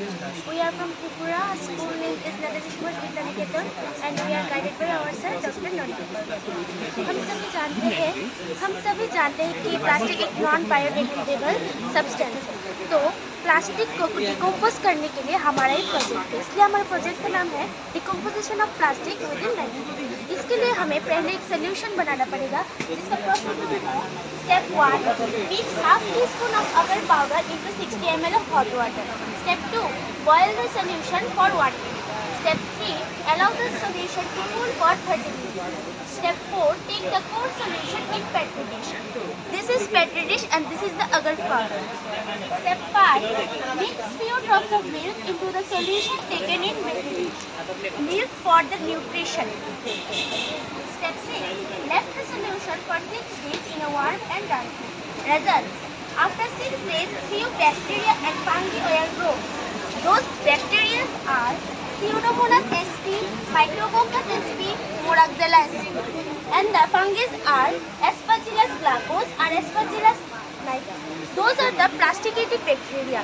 We are from Tripura. Our school name is Nadeshwar Vidyaniketan and we are guided by our sir Dr. Nandipal. हम सभी जानते हैं कि plastic एक non biodegradable substance है। तो प्लास्टिक को डिकम्पोज करने के लिए हमारा एक प्रोजेक्ट है, इसलिए हमारे प्रोजेक्ट का नाम है decomposition of plastic with in 90। इसके लिए हमें पहले एक सोल्यूशन बनाना पड़ेगा जिसका प्रोसेस है step 1 mix half tea spoon of agar powder into 60 ml of hot water. Step 2 boil the solution for 1 minute. Step 3 allow the solution to cool for 30 minutes. Step 4 take the cold solution in petri dish. This is petri dish and this is the agar powder. Step 5 mix few drops of milk into the solution taken in petri dish. Milk for the nutrition. Step 6 left the solution for 6 days in a warm and dry room. Results: after 6 days, few bacteria and fungi will grow. Those bacteria are Pseudomonas sp, Micrococcus sp, Moraxella sp, and the fungi are Aspergillus glaucus and Aspergillus niger. Those are the plasticated bacteria.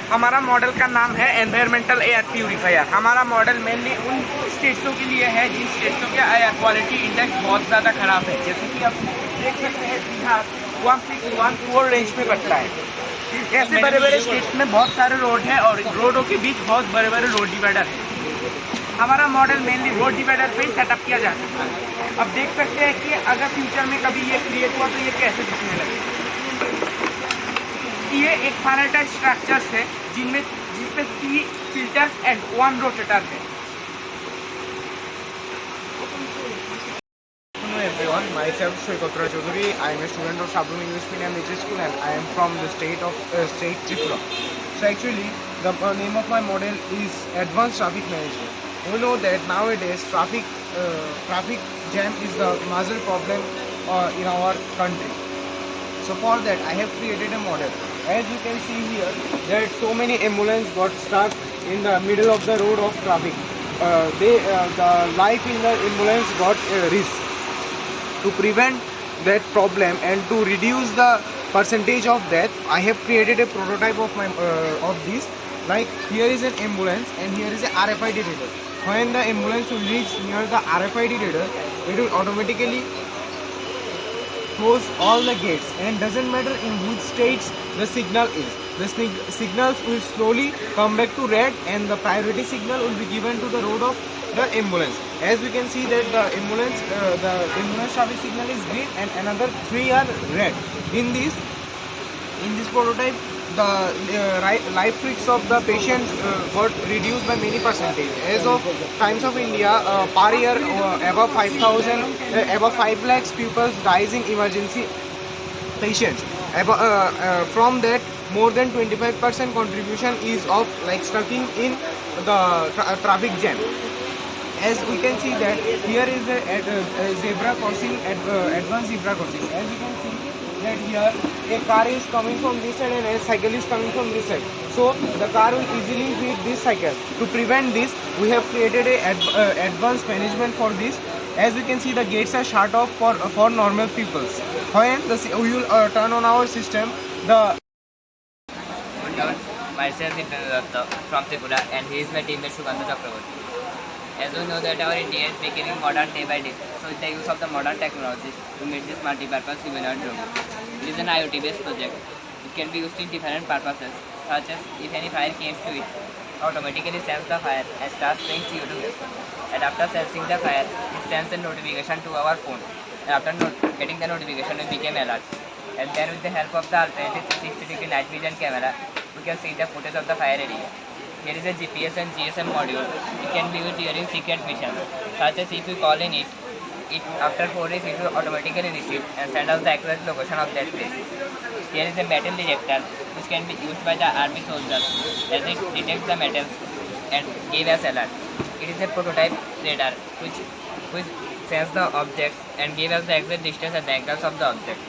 हमारा model का नाम है environmental air purifier. हमारा model mainly उन स्टेट्सों के लिए है जिन स्टेट्सों के एयर क्वालिटी इंडेक्स बहुत ज़्यादा ख़राब है, जैसे कि आप देख सकते हैं बिहार 1614 रेंज में पड़ता है। ऐसे बड़े बड़े स्टेट्स में बहुत सारे रोड हैं और रोडों के बीच बहुत बड़े बड़े रोड डिवाइडर हैं। हमारा मॉडल मेनली रोड डिवाइडर पे ही सेटअप किया जा सकता है। अब देख सकते हैं कि अगर फ्यूचर में कभी ये क्रिएट हुआ तो ये कैसे दिखने लगे। ये एक फाइनाइटाइज स्ट्रक्चर्स है जिसमें 3 फिल्टर्स एंड 1 रोटेटर है। Hello everyone, myself Shoykatra Chaudhary. I am a student of Shabrum English Medium Middle School and I am from the state Tripura. So actually, the name of my model is Advanced Traffic Management. We know that nowadays traffic jam is the major problem in our country. So for that, I have created a model. As you can see here, that so many ambulance got stuck in the middle of the road of traffic. The life in the ambulance got risk. To prevent that problem and to reduce the percentage of death, I have created a prototype of this. Like here is an ambulance and here is a RFID reader. When the ambulance will reach near the RFID reader, it will automatically close all the gates, and doesn't matter in which states the signal is. The signals will slowly come back to red and the priority signal will be given to the road of the ambulance. As we can see that the ambulance traffic signal is green and another 3 are red. In this prototype, the life risks of the patients got reduced by many percentage. As of Times of India, per year above 5 lakhs people dies in emergency patients. From that, more than 25% contribution is of like stucking in the traffic jam. As we can see that here is a zebra crossing, advanced zebra crossing. As you can see that here a car is coming from this side and a cycle is coming from this side. So the car will easily hit this cycle. To prevent this, we have created a advanced management for this. As you can see, the gates are shut off for normal peoples. When we will turn on our system, the myself is Datta from Tripura and he is my teammate Sugandha Chakraborty. As we know that our India is becoming modern day by day, so with the use of the modern technology to meet this multi-purpose humanoid drone. It is an IoT based project. It can be used in different purposes, such as if any fire comes to it, automatically sense the fire and starts spraying CO2 gas. And after sensing the fire, it sends a notification to our phone. And after getting the notification, we became alert. And then with the help of the alternative 360-degree night vision camera, we can see the footage of the fire area. Here is a GPS and GSM module. It can be used during secret missions, such as if you call in it after 4 days it will automatically receive and send us the accurate location of that place. Here is a metal detector which can be used by the army soldiers as it detects the metals and gives us alert. It is a prototype radar which senses the objects and gives us the exact distance and the angles of the object.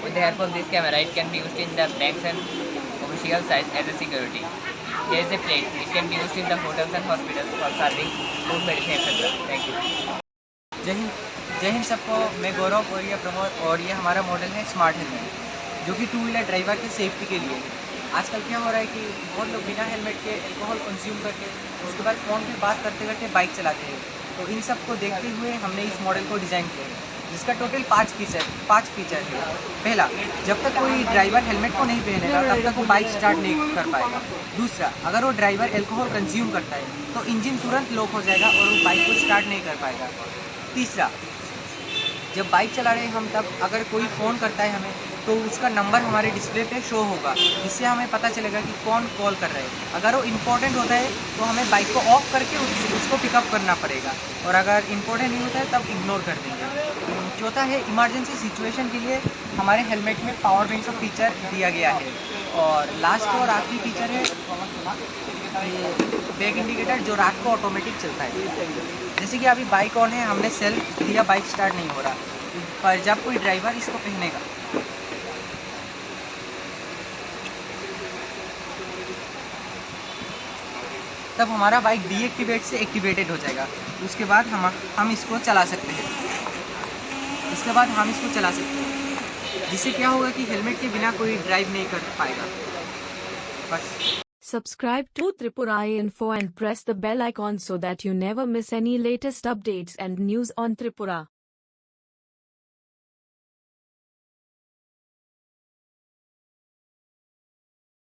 With the help of this camera, it can be used in the banks and official sites as a security. There is a plate. It can be used in the hotels and hospitals for serving food, medicine, etc. Thank you. जय हिंद सबको। मैं गौरव और ये प्रमोद और ये हमारा model है smart helmet. जो कि टू व्हीलर ड्राइवर के सेफ्टी के लिए है। आजकल क्या हो रहा है कि बहुत लोग बिना हेलमेट के अल्कोहल कंज्यूम करके उसके बाद फ़ोन पे बात करते करते बाइक चलाते हैं। तो इन सब को देखते हुए हमने इस मॉडल को डिज़ाइन किया है, जिसका टोटल 5 फीचर है। पहला, जब तक कोई ड्राइवर हेलमेट को नहीं पहनेगा तब तक वो बाइक स्टार्ट नहीं कर पाएगा। दूसरा, अगर वो ड्राइवर अल्कोहल कंज्यूम करता है तो इंजन तुरंत लॉक हो जाएगा और वो बाइक को स्टार्ट नहीं कर पाएगा। तीसरा, जब बाइक चला रहे हम तब अगर कोई फ़ोन करता है हमें तो उसका नंबर हमारे डिस्प्ले पे शो होगा, जिससे हमें पता चलेगा कि कौन कॉल कर रहा है। अगर वो इम्पोर्टेंट होता है तो हमें बाइक को ऑफ करके उसको पिकअप करना पड़ेगा, और अगर इम्पोर्टेंट नहीं होता है तब इग्नोर कर देंगे। चौथा है, इमरजेंसी सिचुएशन के लिए हमारे हेलमेट में पावर बैंक का फीचर दिया गया है। और लास्ट और आखिरी फीचर है ये बैक इंडिकेटर, जो रात को ऑटोमेटिक चलता है। जैसे कि अभी बाइक ऑन है, हमने सेल्फ दिया, बाइक स्टार्ट नहीं हो रहा, पर जब कोई ड्राइवर इसको पहनेगा तब हमारा बाइक डीएक्टिवेट से एक्टिवेटेड हो जाएगा। उसके बाद हम इसको चला सकते हैं। जिससे क्या होगा कि हेलमेट के बिना कोई ड्राइव नहीं कर पाएगा। बस। Subscribe to Tripura Info and press the bell icon so that you never miss any latest updates and news on Tripura.